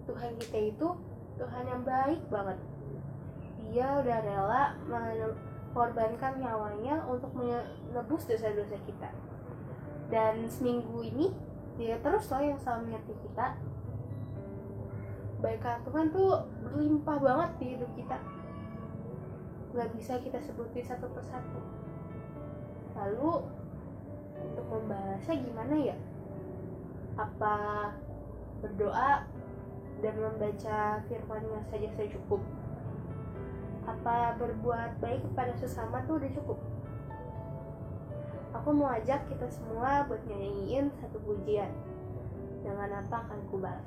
Tuhan kita itu Tuhan yang baik banget. Dia udah rela mengorbankan nyawanya untuk menebus dosa-dosa kita. Dan seminggu ini Dia terus loh yang selalu mengerti kita. Kebaikan Tuhan tuh berlimpah banget di hidup kita, gak bisa kita sebutin satu persatu. Lalu untuk membahasnya gimana ya? Apa berdoa dan membaca firman-Nya saja cukup? Apa berbuat baik kepada sesama tuh udah cukup? Aku mau ajak kita semua buat nyanyiin satu pujian. Dengan apa akan kubalas?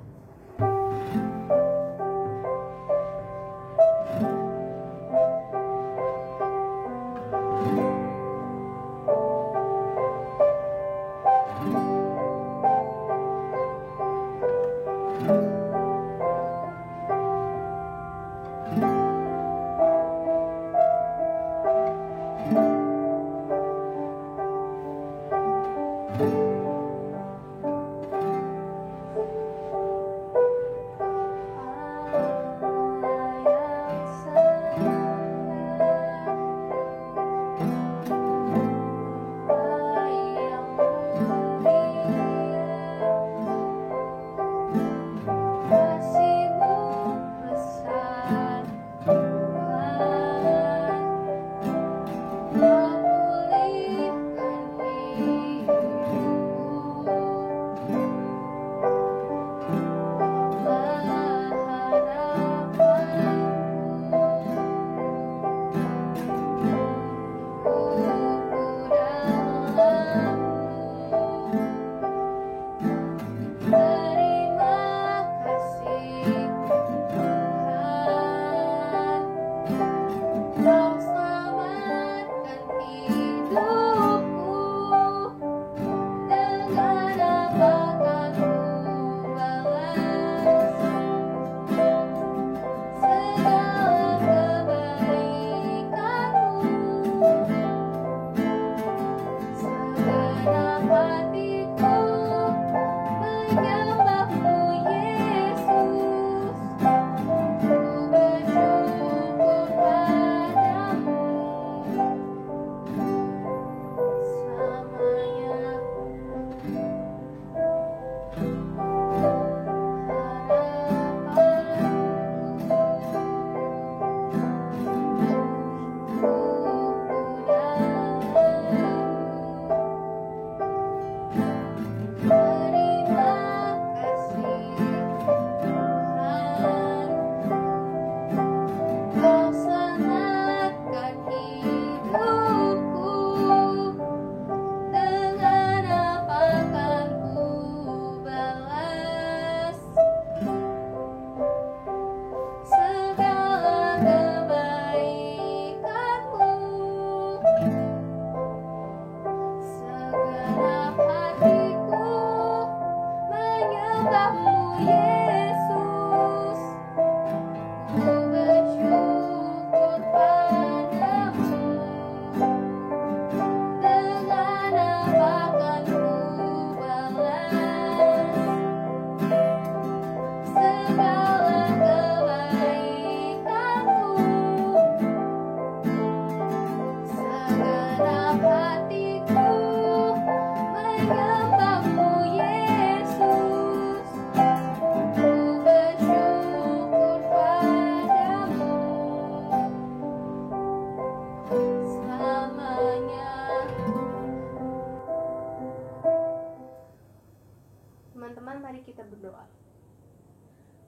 Teman-teman, mari kita berdoa.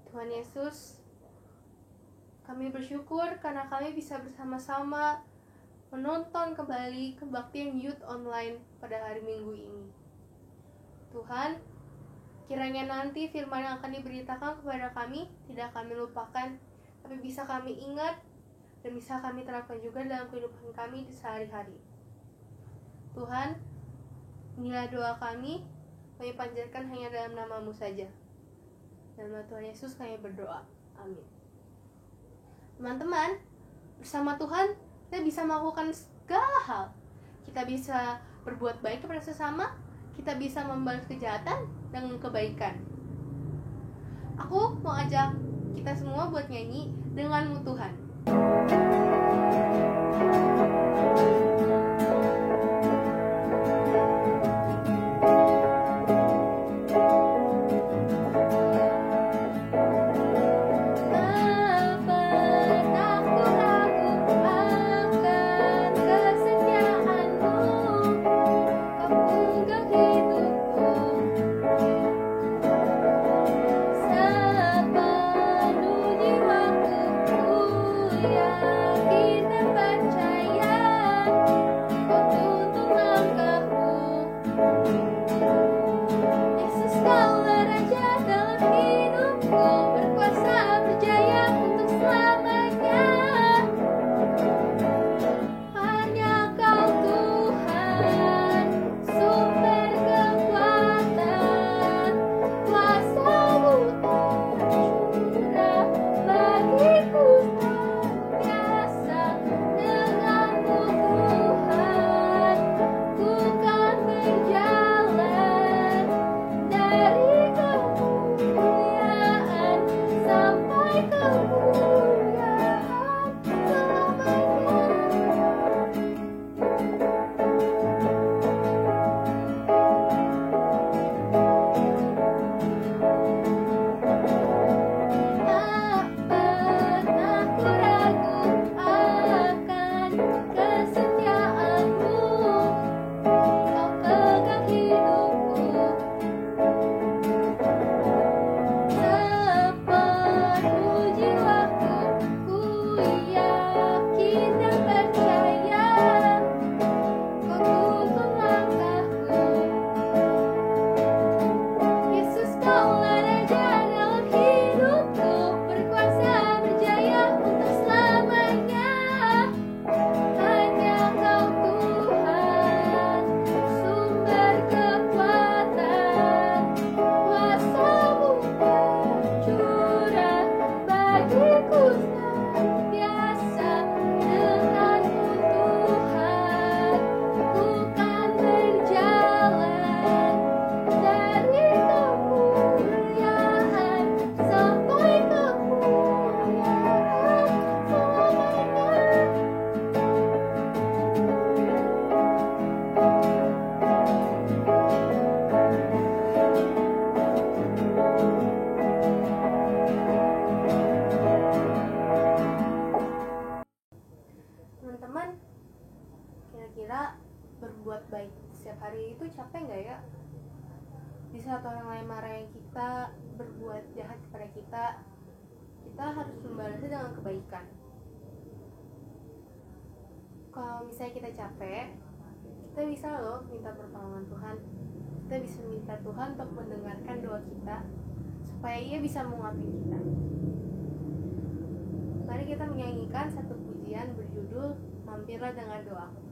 Tuhan Yesus, kami bersyukur karena kami bisa bersama-sama menonton kembali kebaktian Youth Online pada hari Minggu ini. Tuhan, kiranya nanti firman yang akan diberitakan kepada kami tidak kami lupakan, tapi bisa kami ingat dan bisa kami terapkan juga dalam kehidupan kami di sehari-hari. Tuhan, inilah doa kami panjatkan hanya dalam nama-Mu saja. Dalam nama Tuhan Yesus kami berdoa. Amin. Teman-teman, bersama Tuhan kita bisa melakukan segala hal. Kita bisa berbuat baik kepada sesama, kita bisa membalas kejahatan dengan kebaikan. Aku mau ajak kita semua buat nyanyi Denganmu Tuhan. Teman-teman, kira-kira berbuat baik setiap hari itu capek nggak ya? Di saat orang lain marahin kita, berbuat jahat kepada kita, kita harus membalasnya dengan kebaikan. Kalau misalnya kita capek, kita bisa loh minta pertolongan Tuhan. Kita bisa minta Tuhan untuk mendengarkan doa kita, supaya Ia bisa menguatkan kita. Mari kita menyanyikan satu pujian berjudul Mampirlah dengan Doaku.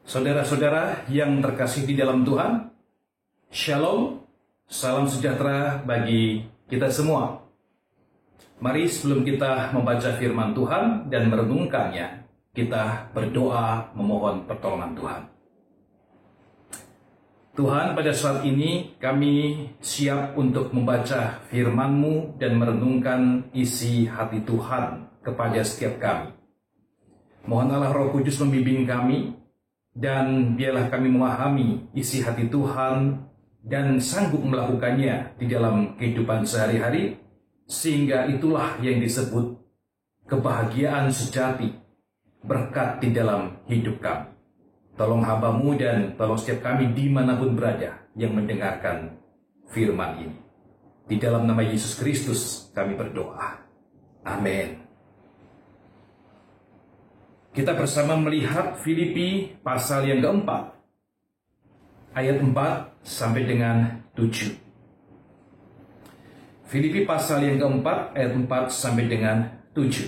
Saudara-saudara yang terkasih di dalam Tuhan, Shalom, salam sejahtera bagi kita semua. Mari sebelum kita membaca firman Tuhan dan merenungkannya, kita berdoa memohon pertolongan Tuhan. Tuhan, pada saat ini kami siap untuk membaca firman-Mu dan merenungkan isi hati Tuhan kepada setiap kami. Mohon Allah Roh Kudus membimbing kami, dan biarlah kami memahami isi hati Tuhan dan sanggup melakukannya di dalam kehidupan sehari-hari, sehingga itulah yang disebut kebahagiaan sejati, berkat di dalam hidup kami. Tolong hamba-Mu dan tolong setiap kami dimanapun berada yang mendengarkan firman ini. Di dalam nama Yesus Kristus kami berdoa. Amin. Kita bersama melihat Filipi pasal yang keempat, ayat 4 sampai dengan 7. Filipi pasal yang keempat, ayat 4 sampai dengan 7.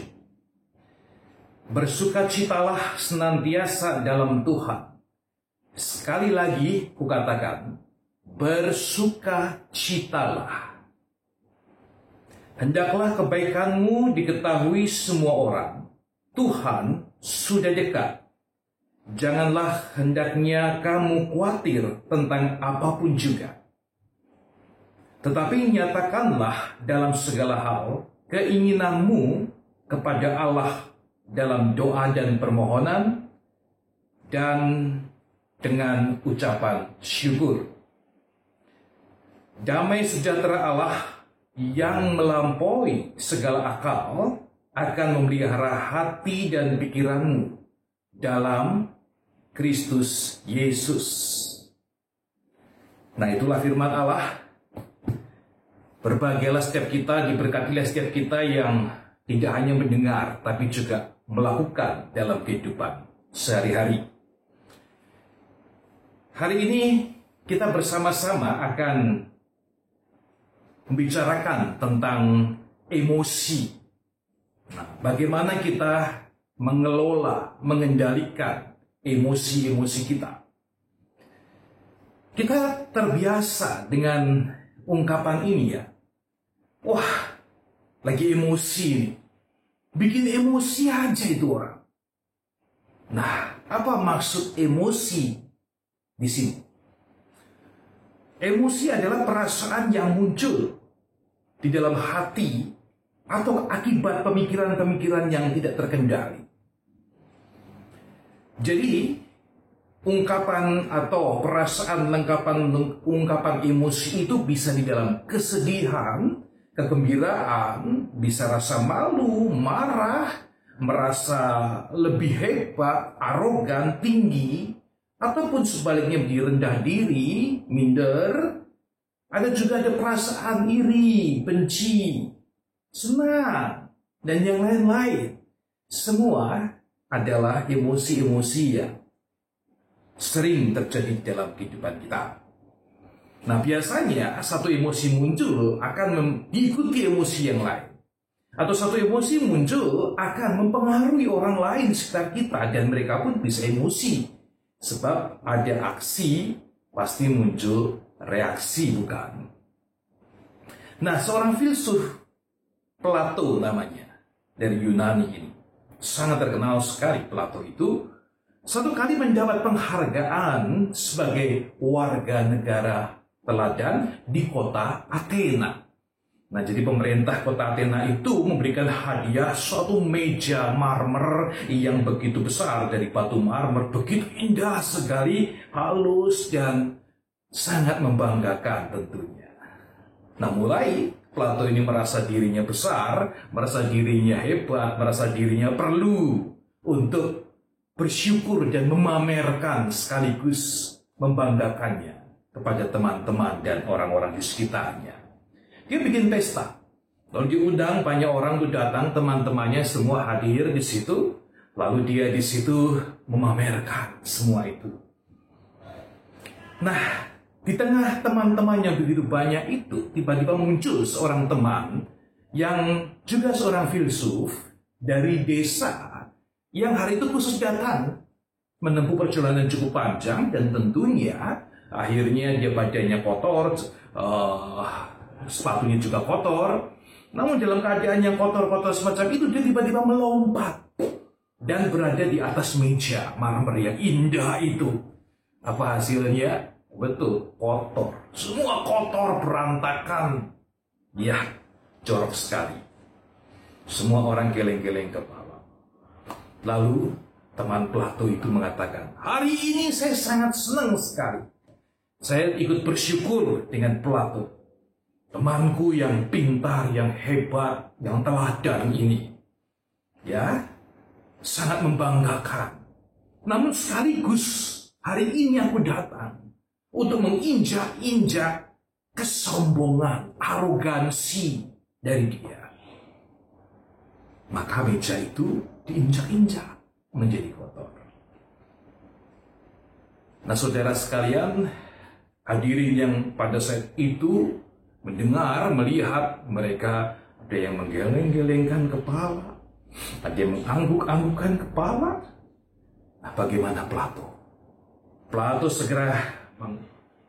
Bersukacitalah senantiasa dalam Tuhan. Sekali lagi kukatakan, bersukacitalah. Hendaklah kebaikanmu diketahui semua orang. Tuhan sudah dekat. Janganlah hendaknya kamu khawatir tentang apapun juga. Tetapi nyatakanlah dalam segala hal keinginanmu kepada Allah dalam doa dan permohonan dan dengan ucapan syukur. Damai sejahtera Allah yang melampaui segala akal akan memelihara hati dan pikiranmu dalam Kristus Yesus. Nah, itulah firman Allah. Berbahagialah setiap kita, diberkatilah setiap kita yang tidak hanya mendengar, tapi juga melakukan dalam kehidupan sehari-hari. Hari ini kita bersama-sama akan membicarakan tentang emosi. Nah, bagaimana kita mengelola, mengendalikan emosi-emosi kita. Kita terbiasa dengan ungkapan ini ya. Wah, lagi emosi nih. Bikin emosi aja itu orang. Nah, apa maksud emosi di sini? Emosi adalah perasaan yang muncul di dalam hati atau akibat pemikiran-pemikiran yang tidak terkendali. Jadi, ungkapan atau perasaan ungkapan emosi itu bisa di dalam kesedihan, kegembiraan, bisa rasa malu, marah, merasa lebih hebat, arogan, tinggi, ataupun sebaliknya rendah diri, minder. Ada juga ada perasaan iri, benci, senang, dan yang lain-lain. Semua adalah emosi-emosi yang sering terjadi dalam kehidupan kita. Nah, biasanya satu emosi muncul akan mengikuti emosi yang lain. Atau satu emosi muncul akan mempengaruhi orang lain sekitar kita, dan mereka pun bisa emosi. Sebab ada aksi, pasti muncul reaksi, bukan? Nah, seorang filsuf, Plato namanya, dari Yunani ini. Sangat terkenal sekali Plato itu. Satu kali mendapat penghargaan sebagai warga negara teladan di kota Athena. Nah, jadi pemerintah kota Athena itu memberikan hadiah suatu meja marmer yang begitu besar dari batu marmer, begitu indah sekali, halus dan sangat membanggakan tentunya. Nah, mulai Plato ini merasa dirinya besar, merasa dirinya hebat, merasa dirinya perlu untuk bersyukur dan memamerkan sekaligus membanggakannya kepada teman-teman dan orang-orang di sekitarnya. Dia bikin pesta. Lalu diundang banyak orang untuk datang, teman-temannya semua hadir di situ. Lalu dia di situ memamerkan semua itu. Nah, di tengah teman-temannya begitu banyak itu, tiba-tiba muncul seorang teman yang juga seorang filsuf dari desa yang hari itu khusus datang menempuh perjalanan cukup panjang dan tentunya akhirnya dia badannya kotor, sepatunya juga kotor. Namun dalam keadaan yang kotor-kotor semacam itu dia tiba-tiba melompat dan berada di atas meja marmer yang indah itu. Apa hasilnya? Betul, kotor. Semua kotor, berantakan. Ya, jorok sekali. Semua orang geleng-geleng kepala. Lalu teman Plato itu mengatakan, hari ini saya sangat senang sekali. Saya ikut bersyukur dengan Plato. Temanku yang pintar, yang hebat, yang teladan ini. Ya, sangat membanggakan. Namun sekaligus hari ini aku datang untuk menginjak-injak kesombongan, arogansi dari dia. Maka meja itu diinjak-injak menjadi kotor. Nah, saudara sekalian, hadirin yang pada saat itu mendengar, melihat mereka ada yang menggeleng-gelengkan kepala, ada yang mengangguk-anggukkan kepala. Nah, bagaimana Plato? Plato segera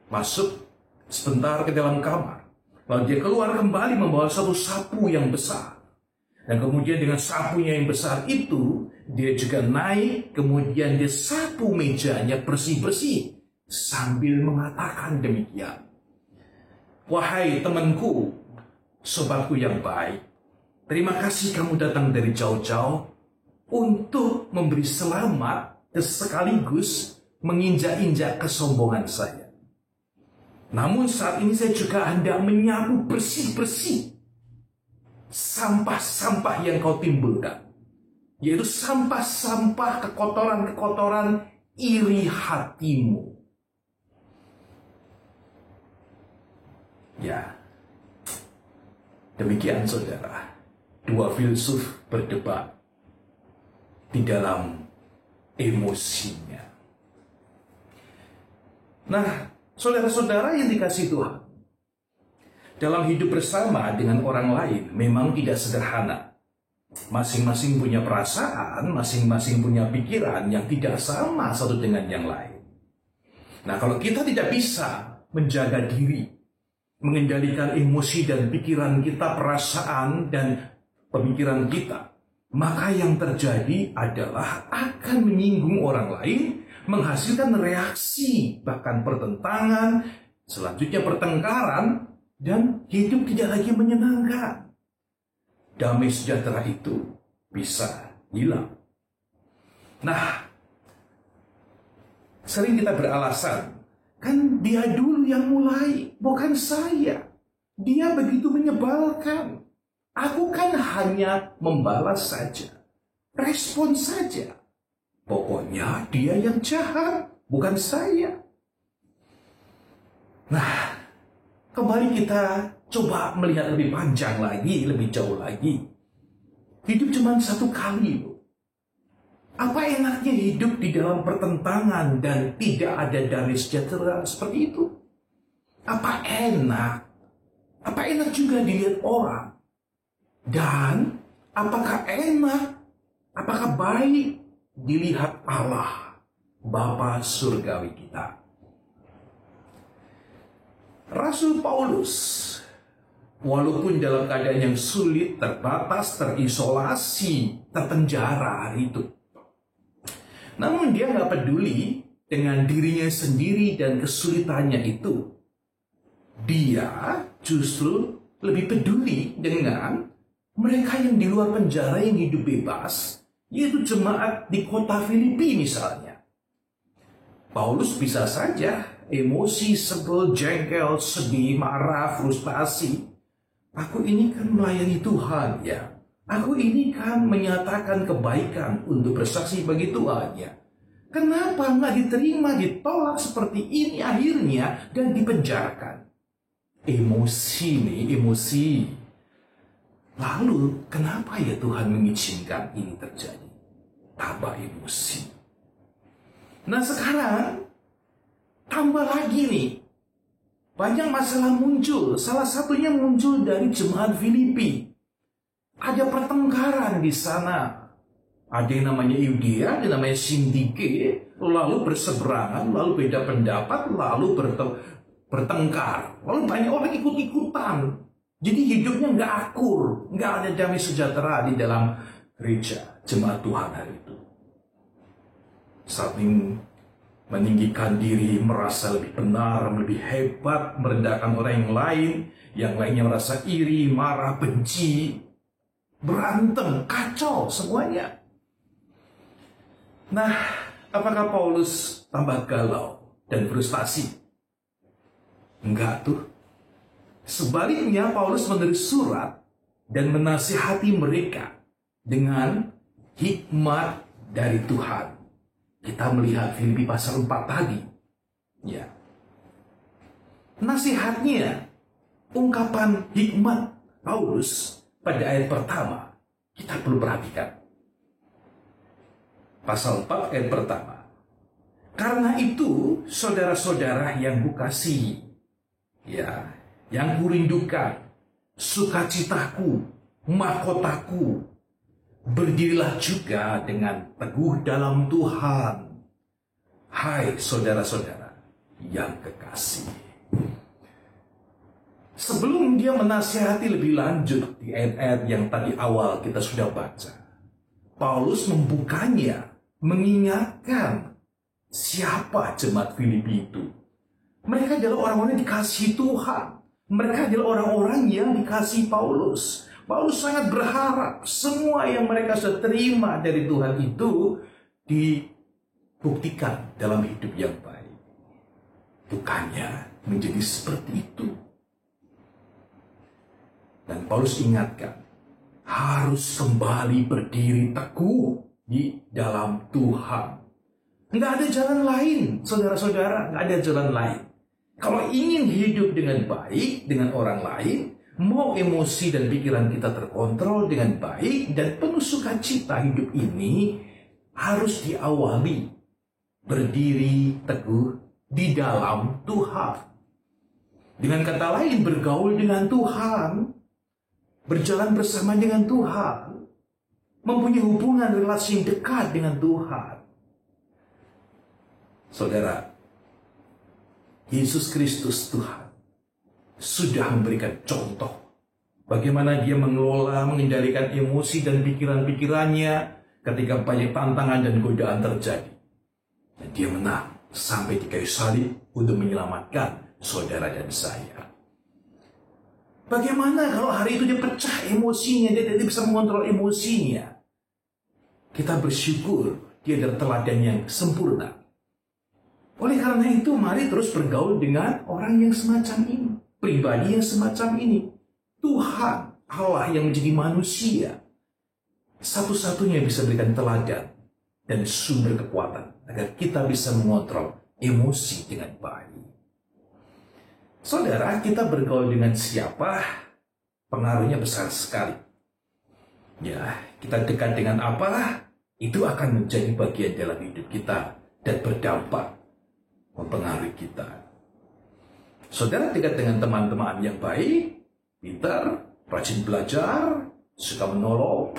masuk sebentar ke dalam kamar. Lalu dia keluar kembali membawa satu sapu yang besar. Dan kemudian dengan sapunya yang besar itu, dia juga naik, kemudian dia sapu mejanya bersih-bersih. Sambil mengatakan demikian. Wahai temanku, sobatku yang baik, terima kasih kamu datang dari jauh-jauh untuk memberi selamat dan sekaligus menginjak-injak kesombongan saya. Namun saat ini saya juga hendak menyapu bersih-bersih sampah-sampah yang kau timbulkan. Yaitu sampah-sampah kekotoran-kekotoran iri hatimu. Ya, demikian saudara. Dua filsuf berdebat di dalam emosinya. Nah, saudara-saudara yang dikasihi Tuhan, dalam hidup bersama dengan orang lain memang tidak sederhana. Masing-masing punya perasaan, masing-masing punya pikiran yang tidak sama satu dengan yang lain. Nah, kalau kita tidak bisa menjaga diri, mengendalikan emosi dan pikiran kita, perasaan dan pemikiran kita, maka yang terjadi adalah akan menyinggung orang lain, menghasilkan reaksi, bahkan pertentangan, selanjutnya pertengkaran, dan hidup tidak lagi menyenangkan. Damai sejahtera itu bisa hilang. Nah, sering kita beralasan, kan dia dulu yang mulai, bukan saya. Dia begitu menyebalkan. Aku kan hanya membalas saja, respon saja. Pokoknya dia yang jahat, bukan saya. Nah, kembali kita coba melihat lebih panjang lagi, lebih jauh lagi. Hidup cuma satu kali, loh. Apa enaknya hidup di dalam pertentangan dan tidak ada damai sejahtera seperti itu? Apa enak? Apa enak juga dilihat orang? Dan apakah enak? Apakah baik dilihat Allah, Bapa surgawi kita? Rasul Paulus, walaupun dalam keadaan yang sulit, terbatas, terisolasi, terpenjara hari itu, namun dia nggak peduli dengan dirinya sendiri dan kesulitannya itu. Dia justru lebih peduli dengan mereka yang di luar penjara yang hidup bebas, yaitu jemaat di kota Filipi misalnya. Paulus bisa saja emosi, sebel, jengkel, sedih, marah, frustasi. Aku ini kan melayani Tuhan ya. Aku ini kan menyatakan kebaikan untuk bersaksi bagi Tuhan ya. Kenapa nggak diterima, ditolak seperti ini akhirnya dan dipenjarakan? Emosi nih, emosi. Lalu kenapa ya Tuhan mengizinkan ini terjadi? Tambah emosi. Nah sekarang tambah lagi nih. Banyak masalah muncul. Salah satunya muncul dari jemaat Filipi. Ada pertengkaran di sana. Ada yang namanya Yudea, ada yang namanya Sintike, lalu berseberangan, lalu beda pendapat, lalu bertengkar. Lalu banyak orang ikut-ikutan. Jadi hidupnya nggak akur, nggak ada damai sejahtera di dalam gereja jemaat Tuhan hari itu. Saling meninggikan diri, merasa lebih benar, lebih hebat, merendahkan orang yang lainnya merasa iri, marah, benci, berantem, kacau semuanya. Nah, apakah Paulus tambah galau dan frustasi? Enggak tuh. Sebaliknya Paulus menulis surat dan menasihati mereka dengan hikmat dari Tuhan. Kita melihat Filipi pasal 4 tadi. Ya. Nasihatnya, ungkapan hikmat Paulus pada ayat pertama, kita perlu perhatikan. Pasal 4 ayat pertama. Karena itu, saudara-saudara yang kukasihi, ya, yang kurindukan, sukacitaku, mahkotaku, berdirilah juga dengan teguh dalam Tuhan. Hai saudara-saudara yang kekasih. Sebelum dia menasihati lebih lanjut di ayat-ayat yang tadi awal kita sudah baca, Paulus membukanya, mengingatkan siapa jemaat Filipi itu. Mereka adalah orang-orang yang dikasihi Tuhan. Mereka adalah orang-orang yang dikasihi Paulus. Paulus sangat berharap semua yang mereka sudah terima dari Tuhan itu dibuktikan dalam hidup yang baik. Bukannya menjadi seperti itu. Dan Paulus ingatkan, harus kembali berdiri teguh di dalam Tuhan. Nggak ada jalan lain, saudara-saudara, nggak ada jalan lain. Kalau ingin hidup dengan baik dengan orang lain, mau emosi dan pikiran kita terkontrol dengan baik dan penuh sukacita, hidup ini harus diawali berdiri teguh di dalam Tuhan. Dengan kata lain, bergaul dengan Tuhan, berjalan bersama dengan Tuhan, mempunyai hubungan relasi yang dekat dengan Tuhan. Saudara, Yesus Kristus Tuhan sudah memberikan contoh bagaimana dia mengelola, mengendalikan emosi dan pikiran-pikirannya ketika banyak tantangan dan godaan terjadi. Dan dia menang sampai di kayu salib untuk menyelamatkan saudara dan saya. Bagaimana kalau hari itu dia pecah emosinya, dia tidak bisa mengontrol emosinya? Kita bersyukur dia adalah teladan yang sempurna. Oleh karena itu, mari terus bergaul dengan orang yang semacam ini. Pribadi yang semacam ini. Tuhan, Allah yang menjadi manusia. Satu-satunya yang bisa berikan teladan dan sumber kekuatan. Agar kita bisa mengontrol emosi dengan baik. Saudara, kita bergaul dengan siapa? Pengaruhnya besar sekali. Ya, kita dekat dengan apa? Itu akan menjadi bagian dalam hidup kita. Dan berdampak mempengaruhi kita. Saudara dekat dengan teman-teman yang baik, pintar, rajin belajar, suka menolong,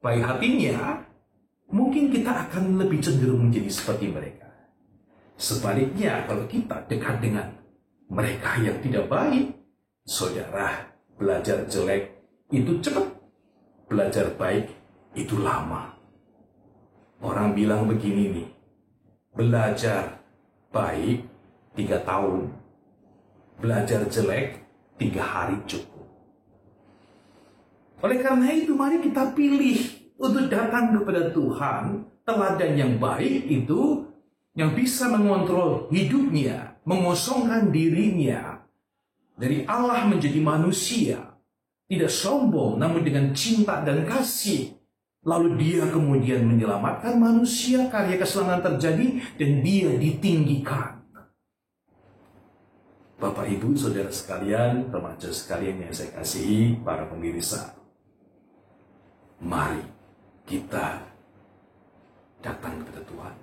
baik hatinya, mungkin kita akan lebih cenderung menjadi seperti mereka. Sebaliknya, kalau kita dekat dengan mereka yang tidak baik, saudara, belajar jelek itu cepat, belajar baik itu lama. Orang bilang begini nih, belajar baik 3 tahun, belajar jelek 3 hari cukup. Oleh karena itu, mari kita pilih untuk datang kepada Tuhan. Teladan yang baik itu yang bisa mengontrol hidupnya, mengosongkan dirinya dari Allah menjadi manusia, tidak sombong namun dengan cinta dan kasih. Lalu dia kemudian menyelamatkan manusia, karya keselamatan terjadi, dan dia ditinggikan. Bapak, Ibu, Saudara sekalian, remaja sekalian yang saya kasihi, para pemirsa. Mari kita datang kepada Tuhan.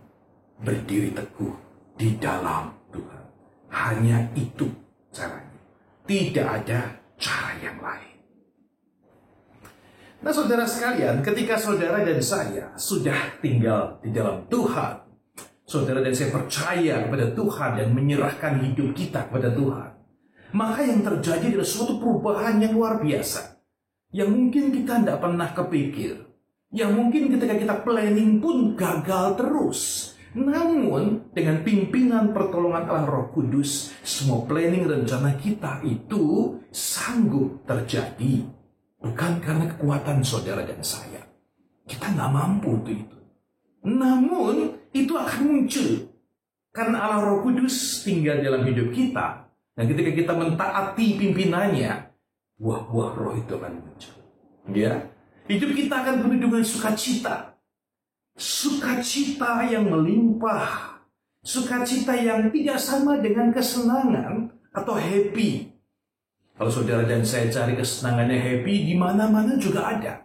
Berdiri teguh di dalam Tuhan. Hanya itu caranya. Tidak ada cara yang lain. Nah, saudara sekalian, ketika saudara dan saya sudah tinggal di dalam Tuhan, saudara dan saya percaya kepada Tuhan dan menyerahkan hidup kita kepada Tuhan, maka yang terjadi adalah suatu perubahan yang luar biasa, yang mungkin kita tidak pernah kepikir, yang mungkin ketika kita planning pun gagal terus. Namun dengan pimpinan pertolongan Allah Roh Kudus, semua planning rencana kita itu sanggup terjadi. Bukan karena kekuatan saudara dan saya. Kita nggak mampu untuk itu. Namun itu akan muncul. Karena Allah Roh Kudus tinggal dalam hidup kita. Dan ketika kita mentaati pimpinannya, buah-buah roh itu akan muncul. Ya, hidup kita akan penuh dengan sukacita. Sukacita yang melimpah. Sukacita yang tidak sama dengan kesenangan atau happy. Kalau saudara dan saya cari kesenangannya happy, di mana-mana juga ada.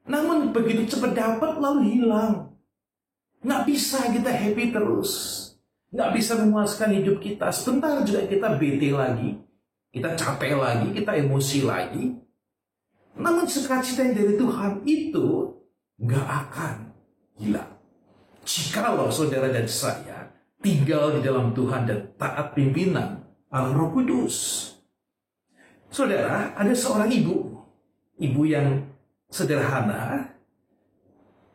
Namun begitu cepat dapat lalu hilang. Nggak bisa kita happy terus. Nggak bisa memuaskan hidup kita. Sebentar juga kita bete lagi. Kita capek lagi, kita emosi lagi. Namun sukacita yang dari Tuhan itu nggak akan hilang. Jikalau saudara dan saya tinggal di dalam Tuhan dan taat pimpinan Allah Roh Kudus. Saudara, ada seorang ibu yang sederhana,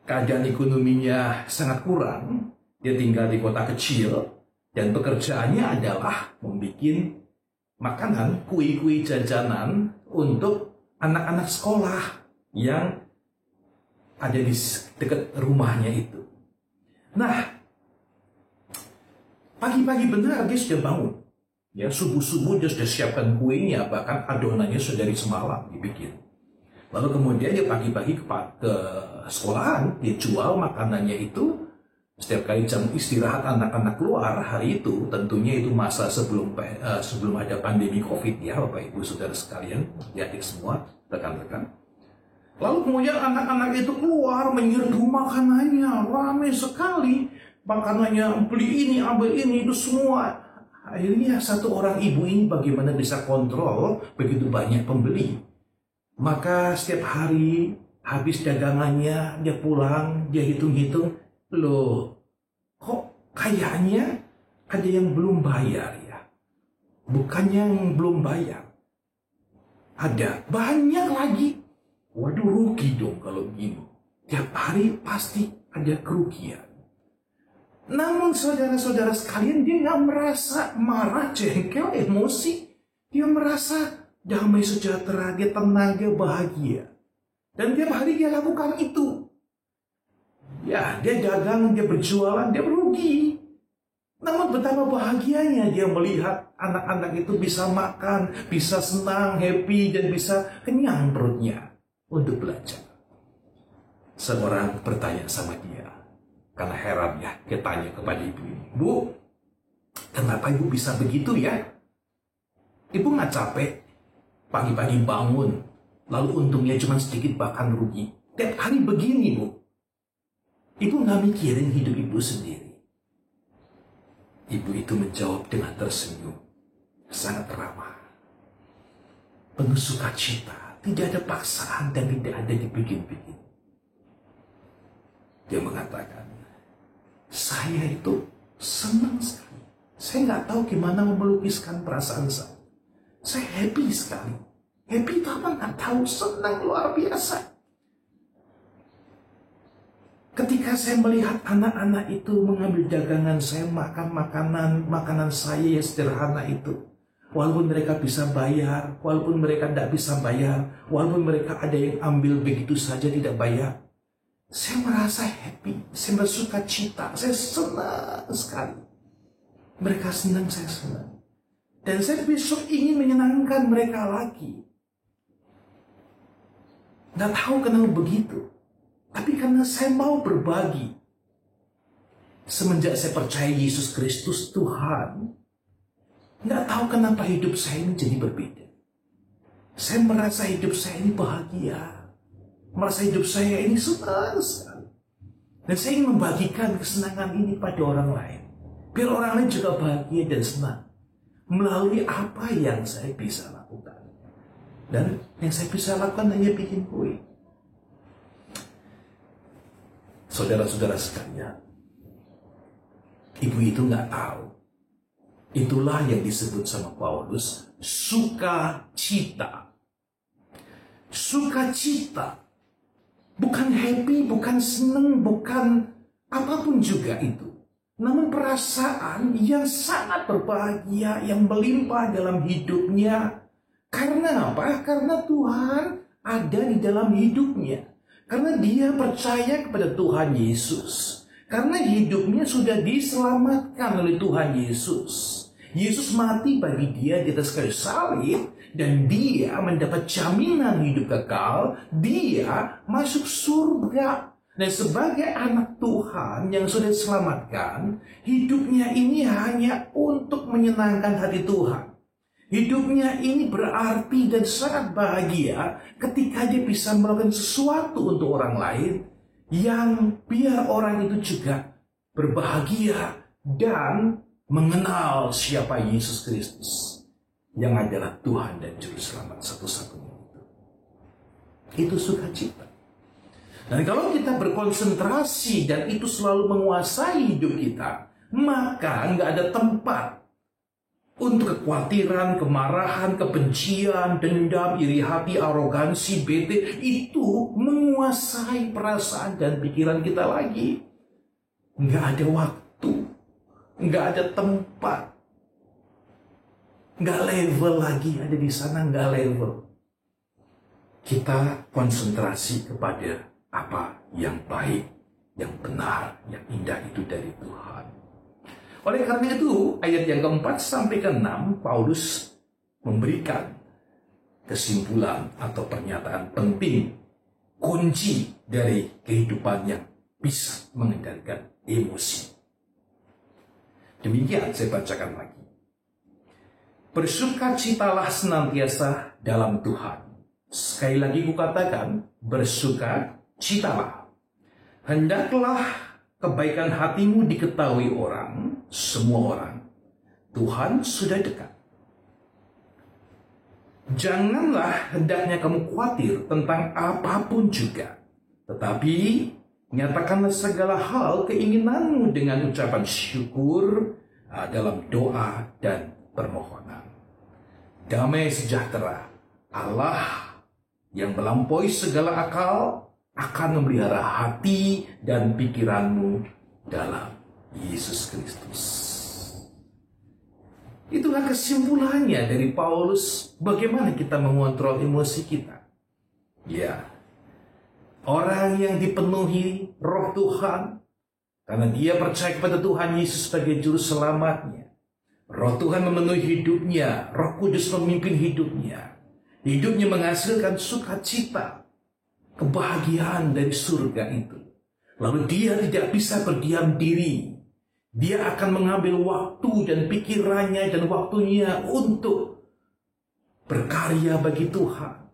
keadaan ekonominya sangat kurang, dia tinggal di kota kecil, dan pekerjaannya adalah membuat makanan, kue-kue jajanan untuk anak-anak sekolah yang ada di dekat rumahnya itu. Nah, pagi-pagi benar dia sudah bangun. Ya, subuh-subuh dia sudah siapkan kuenya, bahkan adonannya sudah dari semalam dibikin. Lalu kemudian dia pagi-pagi ke sekolahan, dia jual makanannya itu. Setiap kali jam istirahat anak-anak keluar hari itu, tentunya itu masa sebelum ada pandemi COVID ya, Bapak Ibu Saudara sekalian, adik semua, rekan-rekan. Lalu kemudian anak-anak itu keluar menyerbu makanannya, ramai sekali. Makanannya beli ini, ambil ini, itu semua. Akhirnya satu orang ibu ini bagaimana bisa kontrol begitu banyak pembeli. Maka setiap hari habis dagangannya, dia pulang, dia hitung-hitung, loh kok kayaknya ada yang belum bayar ya? Bukannya yang belum bayar. Ada banyak lagi. Waduh, rugi dong kalau begini. Tiap hari pasti ada kerugian. Namun saudara-saudara sekalian, dia nggak merasa marah, jengkel, emosi. Dia merasa damai sejahtera, dia tenang, dia bahagia. Dan tiap hari dia lakukan itu. Ya, dia dagang, dia berjualan, dia berugi. Namun betapa bahagianya dia melihat anak-anak itu bisa makan, bisa senang, happy, dan bisa kenyang perutnya untuk belajar. Seorang bertanya sama dia, karena heran ya, dia tanya kepada ibu ini, Bu, kenapa ibu bisa begitu ya? Ibu nggak capek pagi-pagi bangun, lalu untungnya cuma sedikit bahkan rugi. Tiap hari begini, Bu. Ibu nggak mikirin hidup ibu sendiri. Ibu itu menjawab dengan tersenyum, sangat ramah, penuh sukacita, tidak ada paksaan dan tidak ada dibikin-bikin. Dia mengatakan, saya itu senang sekali. Saya nggak tahu gimana melukiskan perasaan saya. Saya happy sekali. Happy itu apa nggak tahu, senang luar biasa. Ketika saya melihat anak-anak itu mengambil dagangan saya, makan makanan saya yang sederhana itu. Walaupun mereka bisa bayar, walaupun mereka tidak bisa bayar, walaupun mereka ada yang ambil begitu saja tidak bayar. Saya merasa happy, saya bersuka cita, saya senang sekali. Mereka senang, saya senang. Dan saya besok ingin menyenangkan mereka lagi. Nggak tahu kenapa begitu. Tapi karena saya mau berbagi. Semenjak saya percaya Yesus Kristus Tuhan, nggak tahu kenapa hidup saya ini jadi berbeda. Saya merasa hidup saya ini bahagia. Merasa hidup saya ini senang sekali. Dan saya ingin membagikan kesenangan ini pada orang lain. Biar orang lain juga bahagia dan senang. Melalui apa yang saya bisa lakukan. Dan yang saya bisa lakukan hanya bikin kue. Saudara-saudara sekalian, ibu itu nggak tahu. Itulah yang disebut sama Paulus sukacita. Sukacita. Bukan happy, bukan seneng, bukan apapun juga itu. Namun perasaan yang sangat berbahagia, yang melimpah dalam hidupnya. Karena apa? Karena Tuhan ada di dalam hidupnya. Karena dia percaya kepada Tuhan Yesus. Karena hidupnya sudah diselamatkan oleh Tuhan Yesus. Yesus mati bagi dia di atas kayu salib. Dan dia mendapat jaminan hidup kekal. Dia masuk surga. Dan sebagai anak Tuhan yang sudah diselamatkan, hidupnya ini hanya untuk menyenangkan hati Tuhan. Hidupnya ini berarti dan sangat bahagia ketika dia bisa melakukan sesuatu untuk orang lain yang biar orang itu juga berbahagia dan mengenal siapa Yesus Kristus yang adalah Tuhan dan Juru Selamat satu-satunya itu. Itu sukacita. Dan kalau kita berkonsentrasi dan itu selalu menguasai hidup kita, maka nggak ada tempat untuk kekhawatiran, kemarahan, kebencian, dendam, iri hati, arogansi, bete. Itu menguasai perasaan dan pikiran kita lagi. Nggak ada waktu. Nggak ada tempat. Nggak level lagi ada di sana, nggak level. Kita konsentrasi kepada apa yang baik, yang benar, yang indah itu dari Tuhan. Oleh karena itu, ayat yang keempat sampai ke-6, Paulus memberikan kesimpulan atau pernyataan penting, kunci dari kehidupan yang bisa mengendalikan emosi. Demikian saya bacakan lagi. Bersukacitalah senantiasa dalam Tuhan. Sekali lagi kukatakan, bersukacitalah. Hendaklah kebaikan hatimu diketahui orang, semua orang. Tuhan sudah dekat. Janganlah hendaknya kamu khawatir tentang apapun juga. Tetapi nyatakanlah segala hal keinginanmu dengan ucapan syukur dalam doa dan permohonan. Damai sejahtera Allah yang melampaui segala akal akan memelihara hati dan pikiranmu dalam Yesus Kristus. Itulah kesimpulannya dari Paulus bagaimana kita mengontrol emosi kita. Ya, orang yang dipenuhi roh Tuhan karena dia percaya kepada Tuhan Yesus sebagai juru selamatnya. Roh Tuhan memenuhi hidupnya, Roh Kudus memimpin hidupnya. Hidupnya menghasilkan sukacita, kebahagiaan dari surga itu. Lalu dia tidak bisa berdiam diri. Dia akan mengambil waktu dan pikirannya dan waktunya untuk berkarya bagi Tuhan.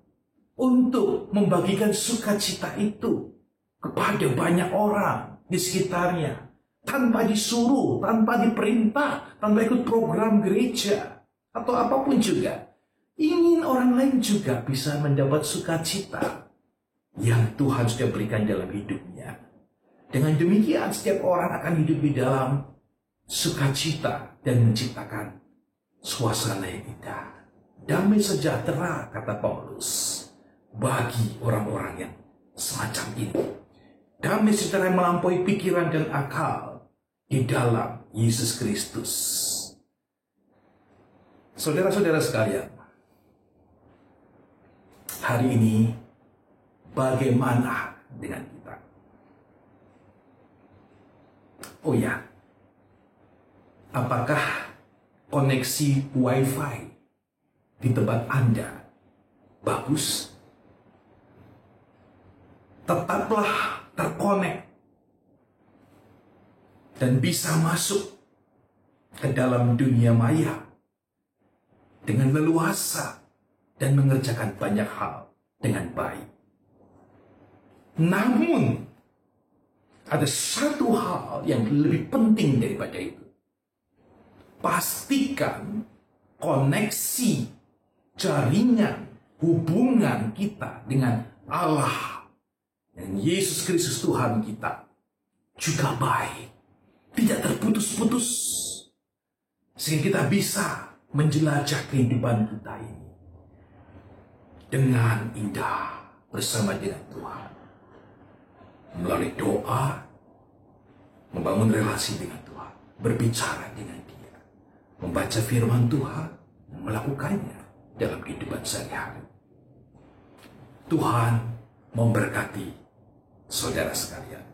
Untuk membagikan sukacita itu kepada banyak orang di sekitarnya. Tanpa disuruh, tanpa diperintah, tanpa ikut program gereja. Atau apapun juga. Ingin orang lain juga bisa mendapat sukacita yang Tuhan sudah berikan dalam hidupnya. Dengan demikian setiap orang akan hidup di dalam sukacita dan menciptakan suasana yang indah. Damai sejahtera, kata Paulus, bagi orang-orang yang semacam ini. Damai sejahtera yang melampaui pikiran dan akal di dalam Yesus Kristus. Saudara-saudara sekalian, hari ini bagaimana dengan kita? Oh ya, apakah koneksi Wi-Fi di tempat Anda bagus? Tetaplah terkonek dan bisa masuk ke dalam dunia maya dengan leluasa dan mengerjakan banyak hal dengan baik. Namun, ada satu hal yang lebih penting daripada itu. Pastikan koneksi, jaringan, hubungan kita dengan Allah dan Yesus Kristus Tuhan kita juga baik, tidak terputus-putus, sehingga kita bisa menjelajah kehidupan kita ini dengan indah bersama dengan Tuhan. Melalui doa, membangun relasi dengan Tuhan, berbicara dengan Dia, membaca firman Tuhan, dan melakukannya dalam kehidupan sehari-hari. Tuhan memberkati saudara sekalian.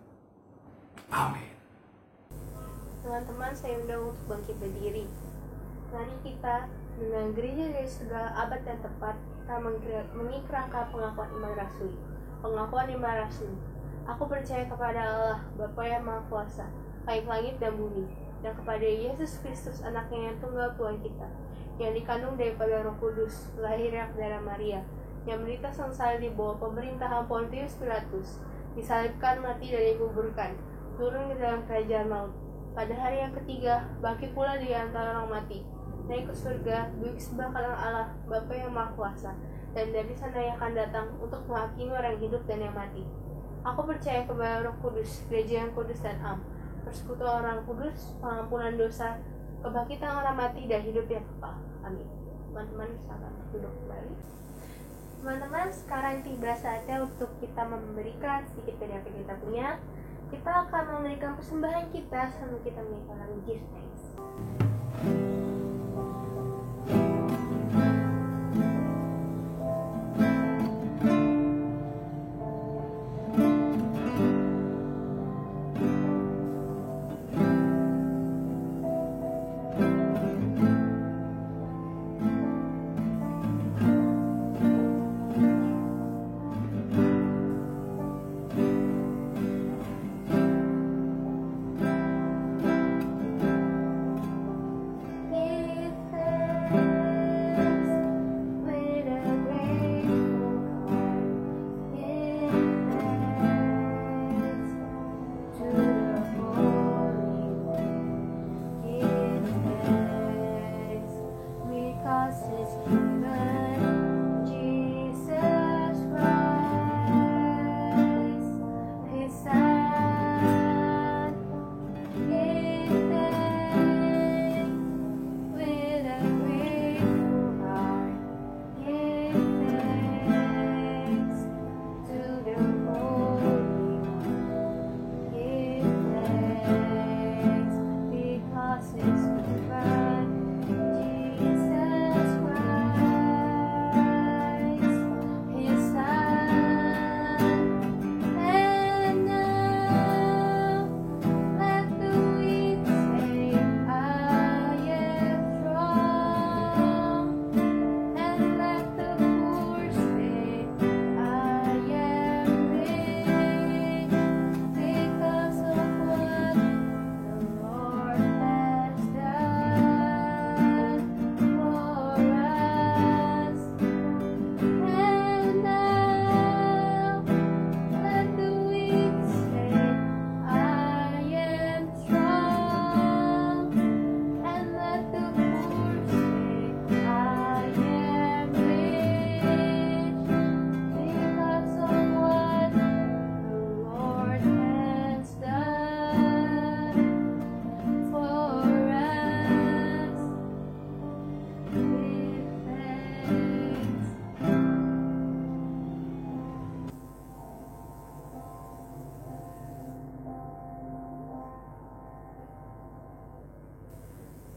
Amin. Teman-teman, saya undang untuk bangkit berdiri. Mari kita dengan gereja dari segala abad dan tempat, kita mengikrarkan pengakuan iman rasuli. Pengakuan iman rasuli. Aku percaya kepada Allah, Bapa yang Maha Kuasa, Kain langit dan bumi, dan kepada Yesus Kristus, anaknya yang tunggal Tuhan kita, yang dikandung daripada Roh Kudus, lahir dari darah Maria, yang menderita sengsara di bawah pemerintahan Pontius Pilatus, disalibkan, mati, dan dikuburkan, turun ke dalam kerajaan maut. Pada hari yang ketiga, bangkit pula di antara orang mati, naik ke surga, duduk sebelah kanan Allah, Bapa yang Maha Kuasa, dan dari sana yang akan datang untuk menghakimi orang hidup dan yang mati. Aku percaya kepada Roh Kudus, gereja yang kudus dan am, persekutuan orang kudus, pengampunan dosa, kebangkitan orang mati, dan hidup yang kekal. Amin. Teman-teman, silakan duduk kembali. Teman-teman, sekarang tiba saatnya untuk kita memberikan sedikit dari apa yang kita punya. Kita akan memberikan persembahan kita sambil kita menyanyikan lagu Give Thanks.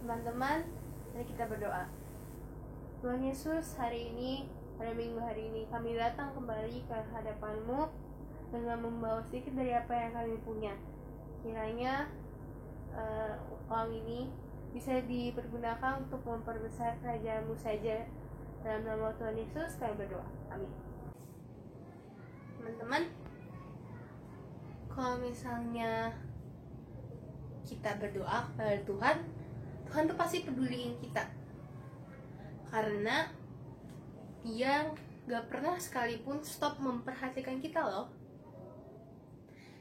Teman-teman, mari kita berdoa. Tuhan Yesus, hari ini, pada minggu hari ini, kami datang kembali ke hadapan-Mu dengan membawa sedikit dari apa yang kami punya. Kiranya uang ini bisa dipergunakan untuk memperbesar kerajaan-Mu saja. Dalam nama Tuhan Yesus, kami berdoa. Amin. Teman-teman, kalau misalnya kita berdoa kepada Tuhan, Tuhan tuh pasti peduliin kita, karena Dia gak pernah sekalipun stop memperhatikan kita loh.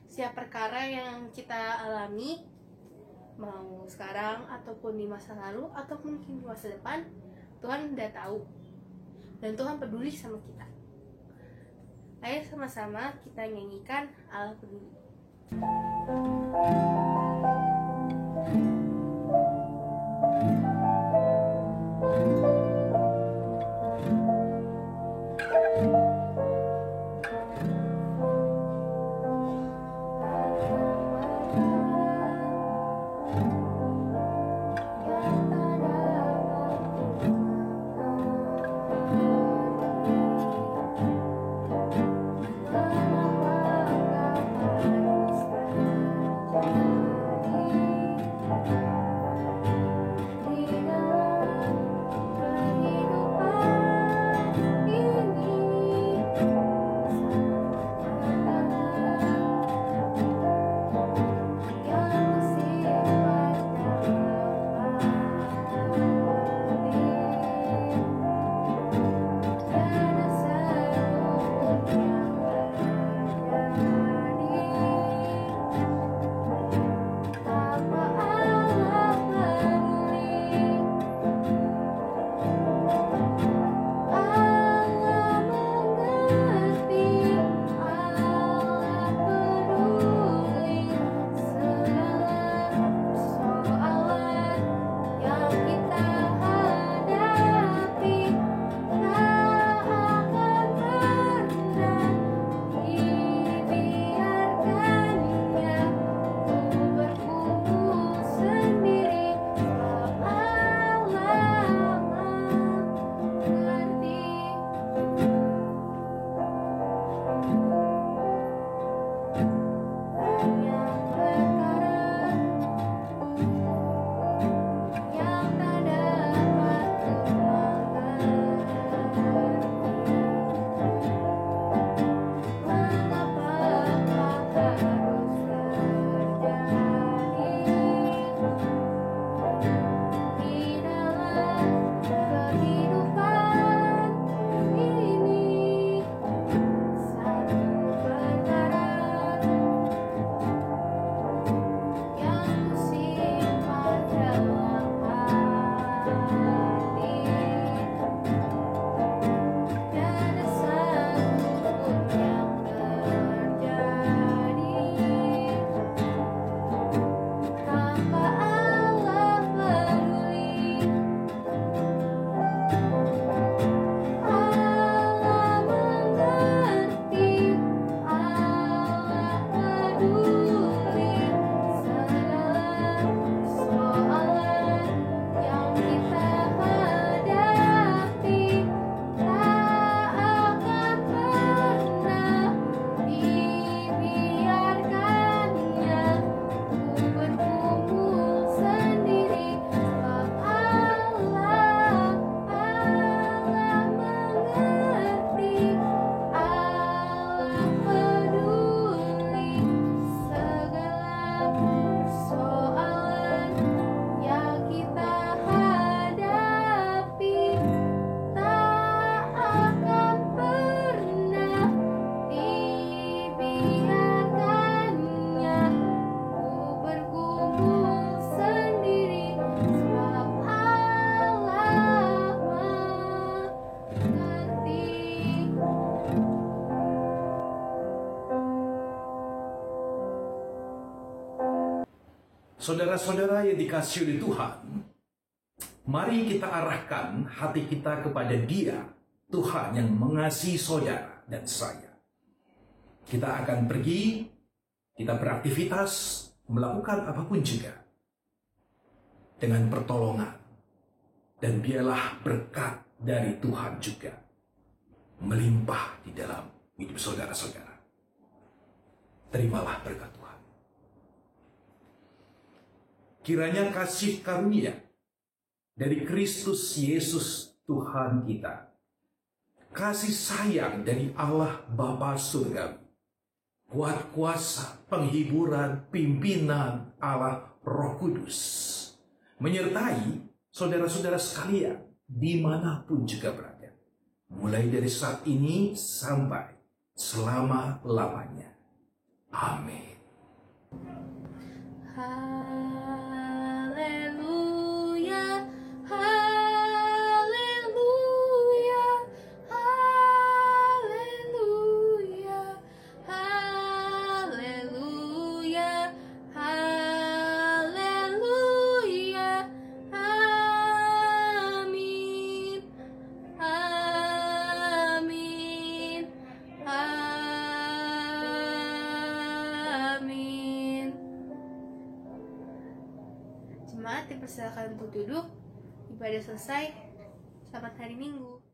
Setiap perkara yang kita alami, mau sekarang ataupun di masa lalu ataupun mungkin di masa depan, Tuhan udah tahu dan Tuhan peduli sama kita. Ayo sama-sama kita nyanyikan Allah Peduli. Saudara-saudara yang dikasihi oleh Tuhan, mari kita arahkan hati kita kepada Dia, Tuhan yang mengasihi saudara dan saya. Kita akan pergi, kita beraktivitas, melakukan apapun juga, dengan pertolongan. Dan biarlah berkat dari Tuhan juga melimpah di dalam hidup saudara-saudara. Terimalah berkat Tuhan. Kiranya kasih karunia dari Kristus Yesus Tuhan kita, kasih sayang dari Allah Bapa Surgawi, kuat kuasa, penghiburan, pimpinan Allah Roh Kudus, menyertai saudara-saudara sekalian dimanapun juga berada, mulai dari saat ini sampai selama-lamanya. Amin. Haleluya, haleluya, haleluya, haleluya, Persilakan untuk duduk. Ibadah selesai. Selamat hari Minggu.